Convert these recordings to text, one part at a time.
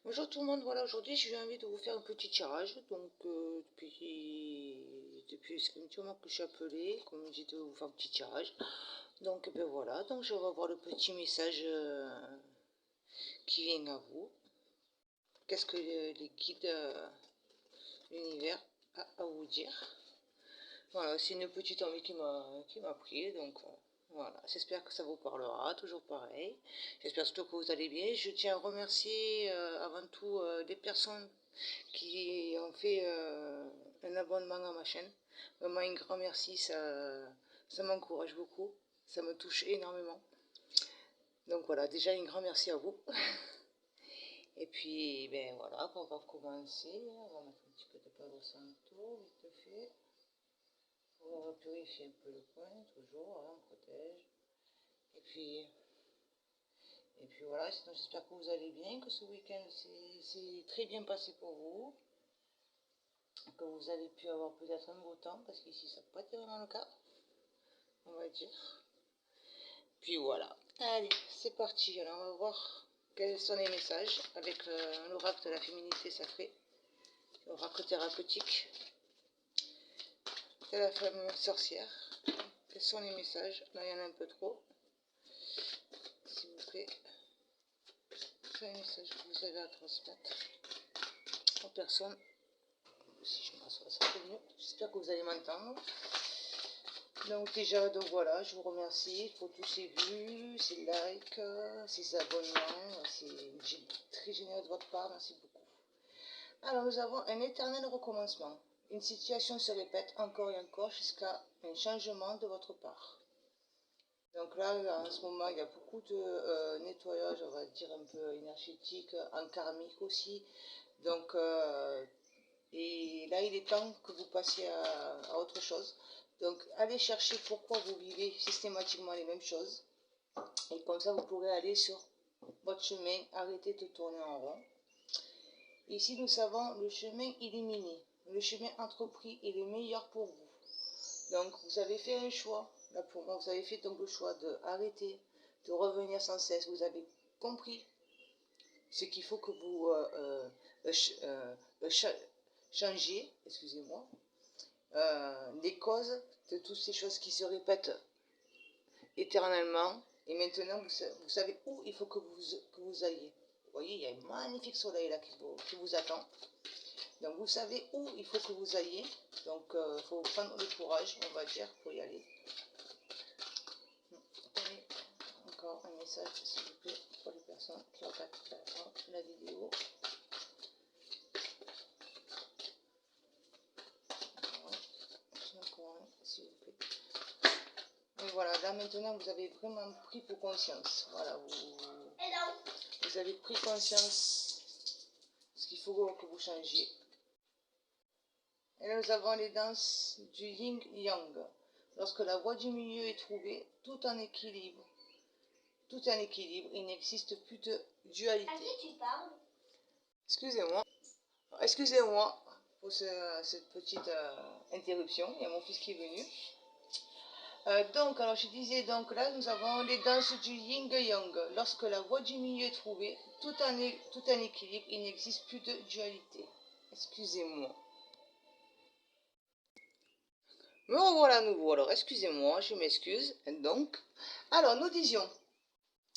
Bonjour tout le monde, voilà, aujourd'hui j'ai envie de vous faire un petit tirage. Donc depuis ça fait un petit moment que je suis appelée, comme je dis, de vous faire un petit tirage. Donc ben voilà, donc je vais avoir le petit message qui vient à vous. Qu'est-ce que les guides, l'univers a à vous dire. Voilà, c'est une petite envie qui m'a pris, donc voilà, j'espère que ça vous parlera, toujours pareil. J'espère surtout que vous allez bien. Je tiens à remercier avant tout les personnes qui ont fait un abonnement à ma chaîne. Vraiment un grand merci, ça m'encourage beaucoup, ça me touche énormément. Donc voilà, déjà un grand merci à vous. Et puis, ben voilà, on va commencer. On va mettre un petit peu de Palo Santo, vite fait. On va purifier un peu le coin, toujours, hein, on protège. Et puis voilà, sinon j'espère que vous allez bien, que ce week-end c'est très bien passé pour vous. Que vous avez pu avoir peut-être un beau temps, parce qu'ici ça n'a pas été vraiment le cas, on va dire. Puis voilà. Allez, c'est parti. Alors on va voir quels sont les messages avec l'oracle de la féminité sacrée, l'oracle thérapeutique de la femme sorcière. Quels sont les messages? Là il y en a un peu trop. S'il vous plaît. Quels sont les messages que vous avez à transmettre aux personnes? Si je m'assois, ça fait mieux. J'espère que vous allez m'entendre. Donc déjà, donc voilà, je vous remercie pour tous ces vues, ces likes, ces abonnements. C'est très généreux de votre part, merci beaucoup. Alors nous avons un éternel recommencement. Une situation se répète encore et encore jusqu'à un changement de votre part. Donc là, en ce moment, il y a beaucoup de nettoyage, on va dire un peu énergétique, en karmique aussi. Donc, et là, il est temps que vous passiez à autre chose. Donc, allez chercher pourquoi vous vivez systématiquement les mêmes choses. Et comme ça, vous pourrez aller sur votre chemin, arrêter de tourner en rond. Ici, nous savons le chemin illuminé, le chemin entrepris est le meilleur pour vous. Donc, vous avez fait un choix. Là, pour moi, vous avez fait donc le choix d'arrêter, de revenir sans cesse. Vous avez compris ce qu'il faut que vous changiez, excusez-moi, les causes de toutes ces choses qui se répètent éternellement. Et maintenant, vous savez où il faut que vous ayez. Vous voyez, il y a un magnifique soleil là qui vous attend. Donc, vous savez où il faut que vous ayez. Donc, il faut prendre le courage, on va dire, pour y aller. Et encore un message, s'il vous plaît, pour les personnes qui regardent la vidéo. Encore un, s'il vous plaît. Et voilà, là maintenant vous avez vraiment pris pour conscience. Voilà, vous avez pris conscience de ce qu'il faut que vous changiez. Et là, nous avons les danses du yin-yang. Lorsque la voie du milieu est trouvée, tout en équilibre, il n'existe plus de dualité. À qui tu parles? Excusez-moi pour cette petite interruption. Il y a mon fils qui est venu. Donc, alors je disais, donc là, nous avons les danses du yin-yang. Lorsque la voie du milieu est trouvée, tout en équilibre, il n'existe plus de dualité. Excusez-moi. Me revoilà à nouveau. Alors, excusez-moi, je m'excuse. Donc, alors, nous disions,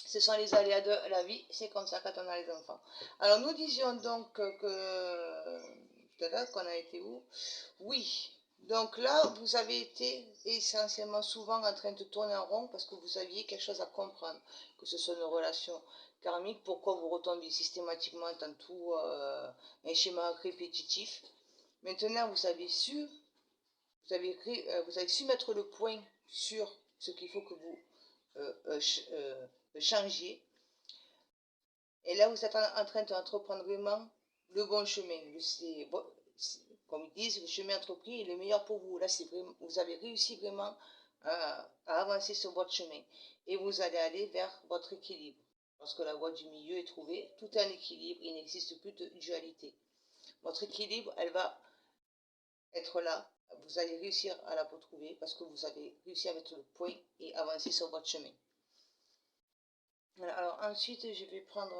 ce sont les aléas de la vie, c'est comme ça quand on a les enfants. Alors, nous disions donc qu'on a été où? Oui. Donc là, vous avez été essentiellement souvent en train de tourner en rond parce que vous aviez quelque chose à comprendre, que ce soit une relation karmique, pourquoi vous retombiez systématiquement dans tout un schéma répétitif. Maintenant, vous avez su mettre le point sur ce qu'il faut que vous changiez. Et là, vous êtes en train d'entreprendre vraiment le bon chemin. Comme ils disent, le chemin entrepris est le meilleur pour vous. Là, vraiment, vous avez réussi vraiment à avancer sur votre chemin. Et vous allez aller vers votre équilibre. Lorsque la voie du milieu est trouvée, tout est en équilibre, il n'existe plus de dualité. Votre équilibre, elle va être là. Vous allez réussir à la retrouver parce que vous avez réussi à mettre le point et avancer sur votre chemin. Voilà, alors ensuite, je vais prendre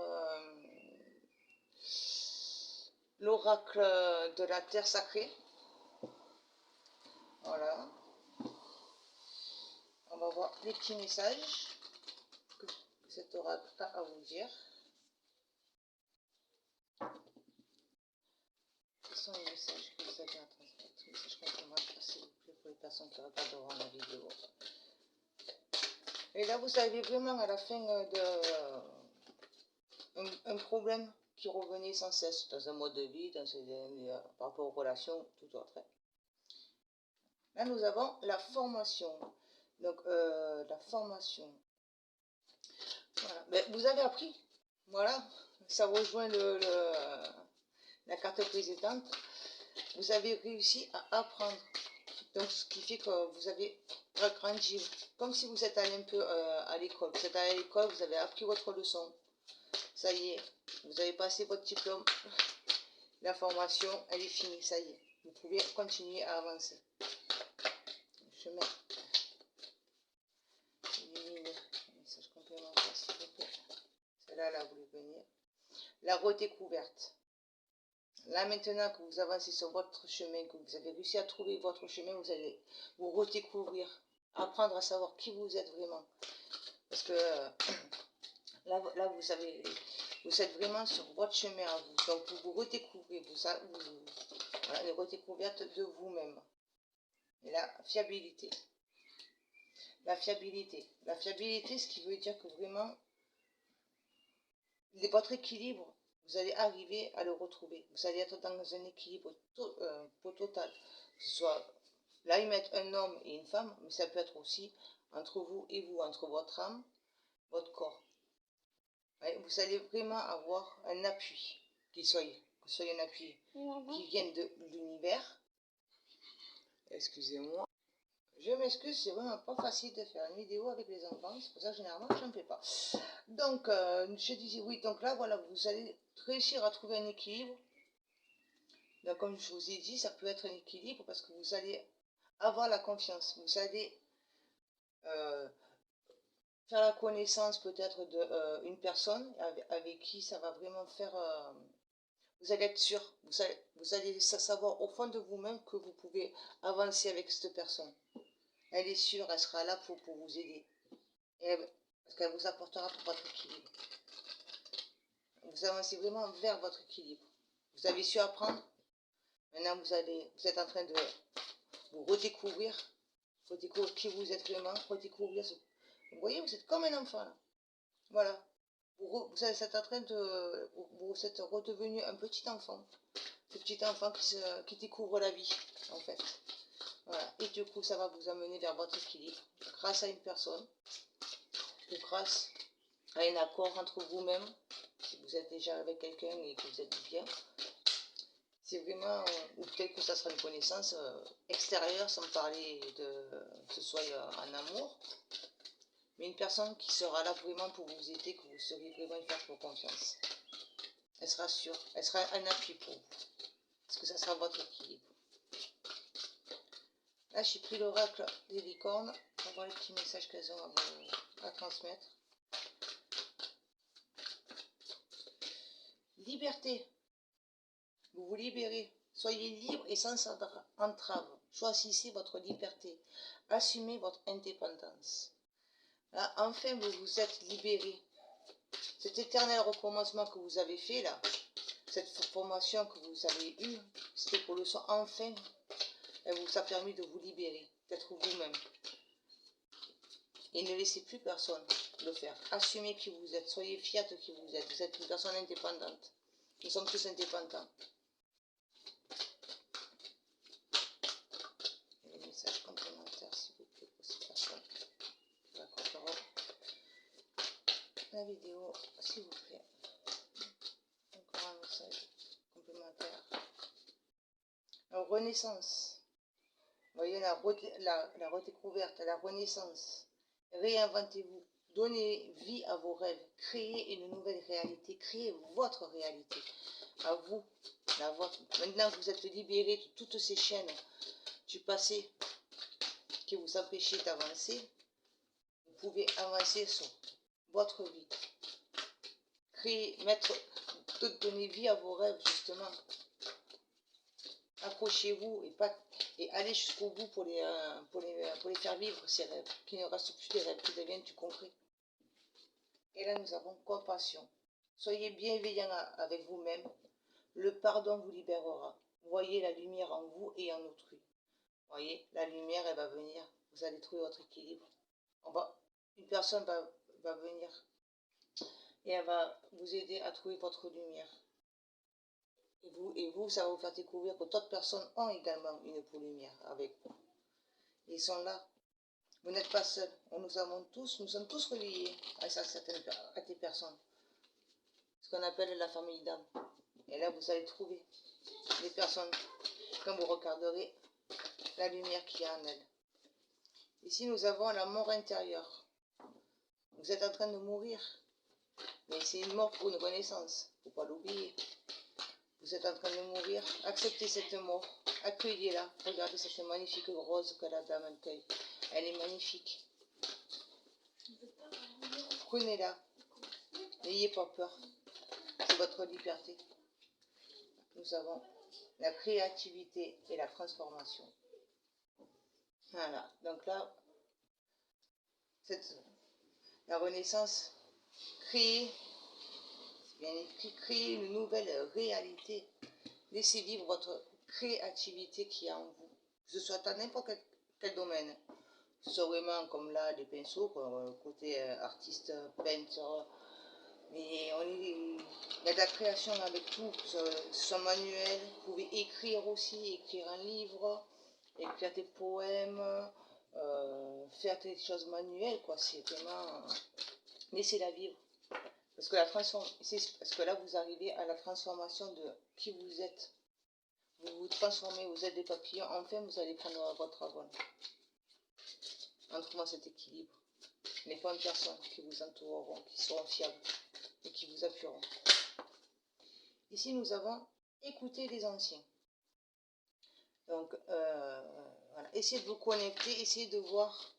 l'oracle de la terre sacrée. Voilà. On va voir les petits messages que cet oracle a à vous dire. Quels sont les messages que vous avez à transmettre? Messages complémentaires, s'il vous plaît, pour les personnes qui regarderont la vidéo. Et là, vous avez vraiment à la fin un problème qui revenait sans cesse dans un mode de vie, par rapport aux relations, tout autre. Là, nous avons la formation. Donc, la formation. Voilà. Mais vous avez appris. Voilà. Ça rejoint la carte précédente. Vous avez réussi à apprendre. Donc, ce qui fait que vous avez grandi. Comme si vous êtes allé un peu à l'école. Vous êtes allé à l'école, vous avez appris votre leçon. Ça y est, vous avez passé votre diplôme. La formation, elle est finie. Ça y est. Vous pouvez continuer à avancer. Chemin. Message complémentaire, s'il vous plaît. Celle-là, là, vous voulez venir. La redécouverte. Là, maintenant que vous avancez sur votre chemin, que vous avez réussi à trouver votre chemin, vous allez vous redécouvrir, apprendre à savoir qui vous êtes vraiment. Parce que là vous êtes vraiment sur votre chemin à vous. Donc, vous vous redécouvrez, voilà, une redécouverte de vous-même. Et la fiabilité. La fiabilité. La fiabilité, ce qui veut dire que vraiment, votre équilibre, vous allez arriver à le retrouver. Vous allez être dans un équilibre total. Que ce soit, là, ils mettent un homme et une femme, mais ça peut être aussi entre vous et vous, entre votre âme, votre corps. Ouais, vous allez vraiment avoir un appui, que ce soit un appui qui vienne de l'univers. Excusez-moi. Je m'excuse, c'est vraiment pas facile de faire une vidéo avec les enfants, c'est pour ça que généralement je n'en fais pas. Donc, je disais oui, donc là, voilà, vous allez réussir à trouver un équilibre. Donc, comme je vous ai dit, ça peut être un équilibre parce que vous allez avoir la confiance. Vous allez faire la connaissance peut-être d'une personne avec qui ça va vraiment faire... vous allez être sûr, vous allez savoir au fond de vous-même que vous pouvez avancer avec cette personne. Elle est sûre, elle sera là pour vous aider. Parce qu'elle vous apportera pour votre équilibre. Vous avancez vraiment vers votre équilibre. Vous avez su apprendre. Maintenant, vous êtes en train de vous redécouvrir qui vous êtes vraiment, redécouvrir. Vous voyez, vous êtes comme un enfant là. Voilà. Vous êtes en train de... Vous êtes redevenu un petit enfant. Ce petit enfant qui découvre la vie, en fait. Voilà. Et du coup, ça va vous amener vers votre équilibre grâce à une personne. Ou grâce à un accord entre vous-même. Si vous êtes déjà avec quelqu'un et que vous êtes bien. C'est vraiment, ou peut-être que ça sera une connaissance extérieure, sans parler que ce soit en amour, mais une personne qui sera là vraiment pour vous aider, que vous seriez vraiment y faire pour confiance. Elle sera sûre, elle sera un appui pour vous, parce que ça sera votre équilibre. Là, j'ai pris l'oracle des licornes, pour voir les petits messages qu'elles ont à transmettre. Liberté. Vous vous libérez. Soyez libre et sans entrave. Choisissez votre liberté. Assumez votre indépendance. Là, enfin, vous vous êtes libéré. Cet éternel recommencement que vous avez fait là, cette formation que vous avez eue, c'était pour le soin. Enfin, elle vous a permis de vous libérer, d'être vous-même. Et ne laissez plus personne le faire. Assumez qui vous êtes. Soyez fiers de qui vous êtes. Vous êtes une personne indépendante. Nous sommes tous indépendants. Message complémentaire, s'il vous plaît, pour ces personnes. D'accord, la vidéo, s'il vous plaît. Encore un message complémentaire. La renaissance. Vous voyez la redécouverte, la renaissance. Réinventez-vous. Donnez vie à vos rêves. Créez une nouvelle réalité. Créez votre réalité. À vous, la vôtre. Maintenant que vous êtes libéré de toutes ces chaînes du passé qui vous empêchaient d'avancer, vous pouvez avancer sur votre vie. Créer, donner vie à vos rêves, justement. accrochez-vous et allez jusqu'au bout pour les faire vivre ces rêves, qui ne restent plus des rêves, qui deviennent du concret. Et là, nous avons compassion. Soyez bienveillants avec vous-même. Le pardon vous libérera. Voyez la lumière en vous et en autrui. Voyez, la lumière, elle va venir. Vous allez trouver votre équilibre. Une personne va venir et elle va vous aider à trouver votre lumière. Et vous, ça va vous faire découvrir que d'autres personnes ont également une lumière avec vous. Ils sont là. Vous n'êtes pas seuls. Nous sommes tous reliés à des personnes. Ce qu'on appelle la famille d'âme. Et là, vous allez trouver des personnes, quand vous regarderez la lumière qu'il y a en elles. Ici, nous avons la mort intérieure. Vous êtes en train de mourir. Mais c'est une mort pour une renaissance. Il ne faut pas l'oublier. Vous êtes en train de mourir. Acceptez cette mort. Accueillez-la. Regardez cette magnifique rose que la dame accueille. Elle est magnifique. Prenez-la. N'ayez pas peur. C'est votre liberté. Nous avons la créativité et la transformation. Voilà. Donc là, la renaissance crée, bien écrit, créer une nouvelle réalité. Laissez vivre votre créativité qui est en vous. Que ce soit dans n'importe quel domaine. Que ce soit vraiment comme là, des pinceaux, côté artiste, peintre. Mais il y a de la création avec tout. Que ce soit manuel. Vous pouvez écrire aussi, écrire un livre, écrire des poèmes, faire des choses manuelles, quoi. C'est vraiment... Laissez-la vivre. Parce que là, vous arrivez à la transformation de qui vous êtes. Vous vous transformez, vous êtes des papillons. Enfin, vous allez prendre votre vol. En trouvant cet équilibre. Les bonnes personnes qui vous entoureront, qui seront fiables et qui vous appuieront. Ici, nous avons écouté les anciens. Donc, voilà. Essayez de vous connecter, essayez de voir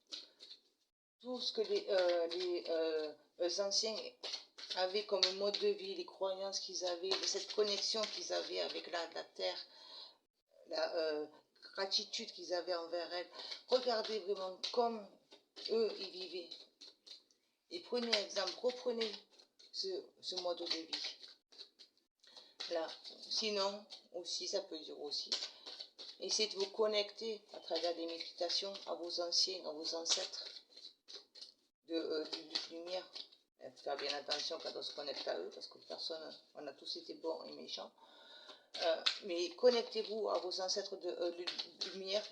tout ce que les anciens avaient comme mode de vie, les croyances qu'ils avaient, cette connexion qu'ils avaient avec la terre, la gratitude qu'ils avaient envers elle. Regardez vraiment comme eux, ils vivaient. Et prenez exemple, reprenez ce mode de vie. Là, sinon, aussi, ça peut dire aussi, essayez de vous connecter à travers des méditations à vos anciens, à vos ancêtres de lumière. Faire bien attention quand on se connecte à eux, parce que personne, on a tous été bons et méchants. Mais connectez-vous à vos ancêtres de lumière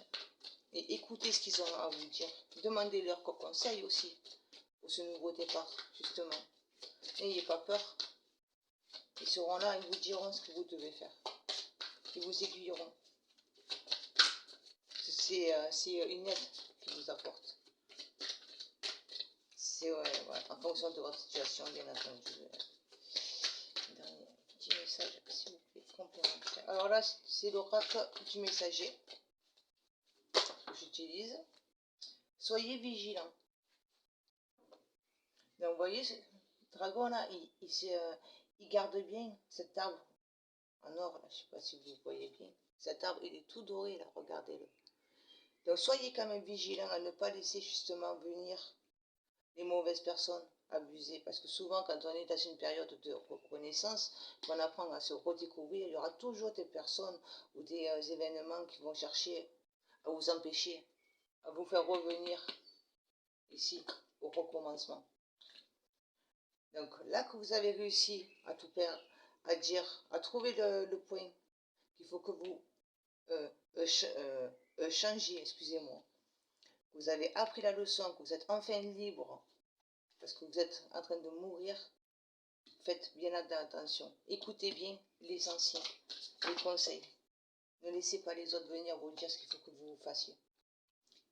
et écoutez ce qu'ils ont à vous dire. Demandez-leur conseil aussi pour ce nouveau départ, justement. N'ayez pas peur. Ils seront là, ils vous diront ce que vous devez faire. Ils vous aiguilleront. C'est une aide qu'ils vous apportent. C'est en fonction de votre situation, bien entendu. Dernier petit message, s'il vous plaît, complémentaire. Alors là, c'est l'oracle du messager que j'utilise. Soyez vigilants. Donc, vous voyez, ce dragon là, il garde bien cet arbre en or, là, je ne sais pas si vous voyez bien. Cet arbre, il est tout doré, là, regardez-le. Donc, soyez quand même vigilants à ne pas laisser justement venir les mauvaises personnes abuser. Parce que souvent, quand on est dans une période de reconnaissance, qu'on apprend à se redécouvrir, il y aura toujours des personnes ou des événements qui vont chercher à vous empêcher, à vous faire revenir ici, au recommencement. Donc là que vous avez réussi à tout perdre, à dire, à trouver le point qu'il faut que vous changiez, excusez-moi. Vous avez appris la leçon, que vous êtes enfin libre, parce que vous êtes en train de mourir. Faites bien attention. Écoutez bien les anciens, les conseils. Ne laissez pas les autres venir vous dire ce qu'il faut que vous fassiez.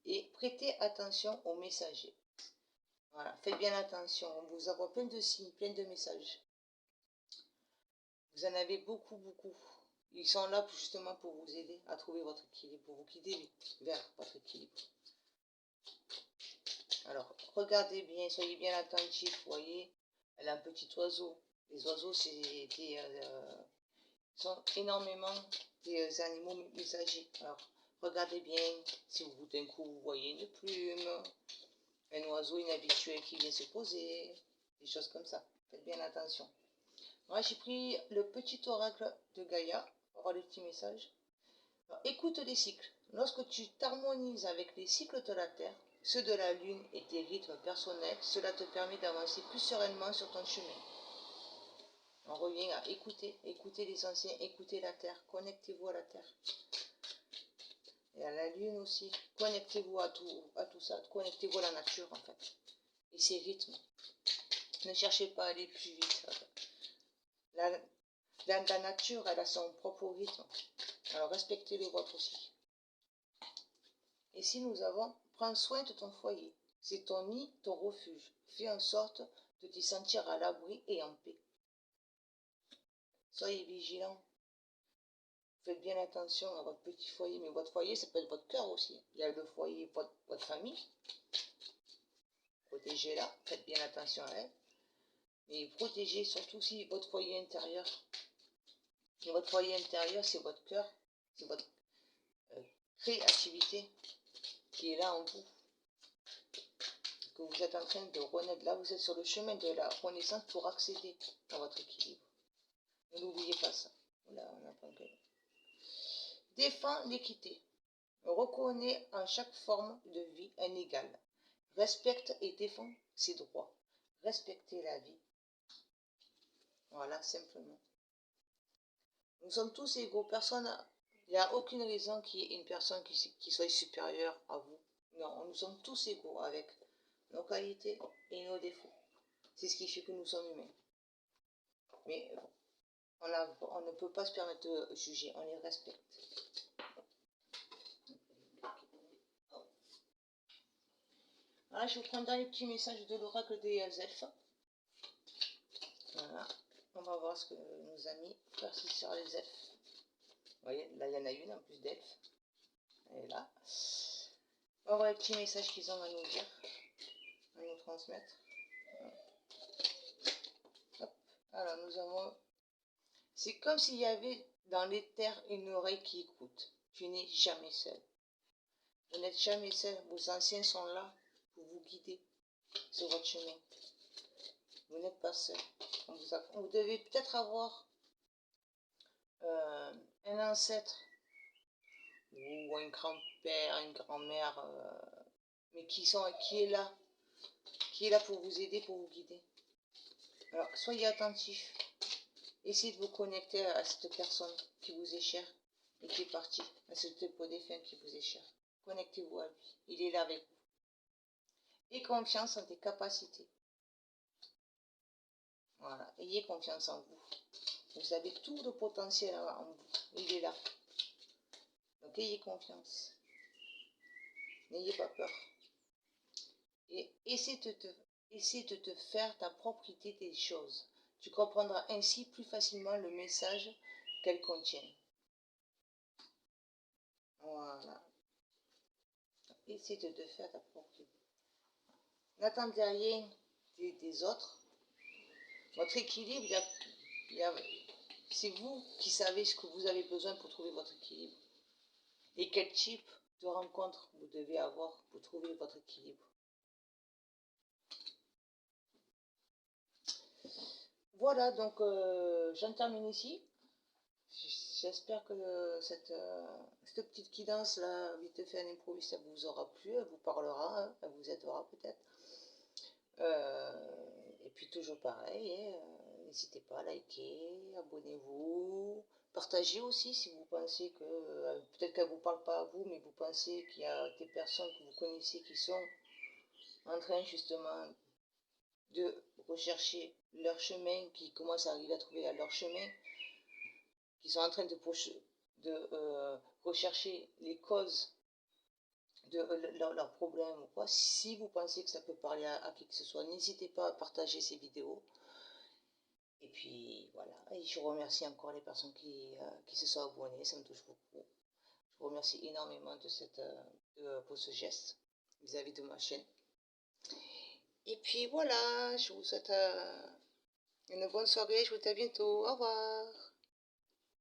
Et prêtez attention aux messagers. Voilà, faites bien attention. On vous envoie plein de signes, plein de messages. Vous en avez beaucoup, beaucoup. Ils sont là justement pour vous aider à trouver votre équilibre, pour vous guider vers votre équilibre. Alors, regardez bien, soyez bien attentifs, vous voyez. Elle a un petit oiseau. Les oiseaux, sont énormément des animaux messagers. Alors, regardez bien si d'un coup vous voyez une plume, un oiseau inhabituel qui vient se poser, des choses comme ça. Faites bien attention. Moi, j'ai pris le petit oracle de Gaïa pour avoir les petits messages. Alors, écoute les cycles. Lorsque tu t'harmonises avec les cycles de la Terre, ceux de la Lune et tes rythmes personnels, cela te permet d'avancer plus sereinement sur ton chemin. On revient à écouter les anciens, écouter la Terre, connectez-vous à la Terre. Et à la Lune aussi, connectez-vous à tout ça, connectez-vous à la nature en fait, et ses rythmes. Ne cherchez pas à aller plus vite. La nature, elle a son propre rythme, alors respectez le vôtre aussi. Et si nous avons, prends soin de ton foyer, c'est ton nid, ton refuge, fais en sorte de t'y sentir à l'abri et en paix. Soyez vigilants. Faites bien attention à votre petit foyer, mais votre foyer, ça peut être votre cœur aussi. Il y a le foyer, votre famille. Protégez-la, faites bien attention à elle. Mais protégez surtout si votre foyer intérieur. Et votre foyer intérieur, c'est votre cœur, c'est votre créativité qui est là en vous. Que vous êtes en train de renaître. Là, vous êtes sur le chemin de la renaissance pour accéder à votre équilibre. Ne l'oubliez pas ça. Là, on apprend que... Défends l'équité. Reconnais en chaque forme de vie un égal. Respecte et défends ses droits. Respectez la vie. Voilà, simplement. Nous sommes tous égaux. Personne, il n'y a aucune raison qu'il y ait une personne qui soit supérieure à vous. Non, nous sommes tous égaux avec nos qualités et nos défauts. C'est ce qui fait que nous sommes humains. Mais on ne peut pas se permettre de juger, on les respecte. Voilà, je vous prends dans les petits messages de l'oracle des elfes. Voilà, on va voir ce que nos amis persistent sur les elfes. Vous voyez, là il y en a une en plus d'elfes. Elle est là. On va voir les petits messages qu'ils ont à nous dire, à nous transmettre. Hop. Alors nous avons... C'est comme s'il y avait dans l'éther une oreille qui écoute. Tu n'es jamais seul. Vous n'êtes jamais seul. Vos anciens sont là pour vous guider sur votre chemin. Vous n'êtes pas seul. Vous devez peut-être avoir un ancêtre ou un grand-père, une grand-mère, mais qui est là pour vous aider, pour vous guider. Alors, soyez attentifs. Essayez de vous connecter à cette personne qui vous est chère et qui est partie, à ce dépôt défunt qui vous est cher. Connectez-vous à lui. Il est là avec vous. Ayez confiance en tes capacités. Voilà. Ayez confiance en vous. Vous avez tout le potentiel en vous. Il est là. Donc, ayez confiance. N'ayez pas peur. Et essaie de te faire ta propre idée des choses. Tu comprendras ainsi plus facilement le message qu'elles contiennent. Voilà. Essaie de te faire ta propre idée. N'attendez rien des autres. Votre équilibre, c'est vous qui savez ce que vous avez besoin pour trouver votre équilibre. Et quel type de rencontre vous devez avoir pour trouver votre équilibre. Voilà, donc j'en termine ici. J'espère que cette petite guidance là, vite fait à l'improviste, ça vous aura plu, elle vous parlera, hein, elle vous aidera peut-être. Et puis toujours pareil, n'hésitez pas à liker, abonnez-vous, partagez aussi si vous pensez que, peut-être qu'elle ne vous parle pas à vous, mais vous pensez qu'il y a des personnes que vous connaissez qui sont en train justement de rechercher leur chemin, qui commencent à arriver à trouver leur chemin, qui sont en train de rechercher les causes de leurs problèmes ou quoi. Si vous pensez que ça peut parler à qui que ce soit, n'hésitez pas à partager ces vidéos. Et puis voilà, et je remercie encore les personnes qui se sont abonnées, ça me touche beaucoup. Je vous remercie énormément pour ce geste vis-à-vis de ma chaîne. Et puis voilà, je vous souhaite une bonne soirée, je vous dis à bientôt, au revoir.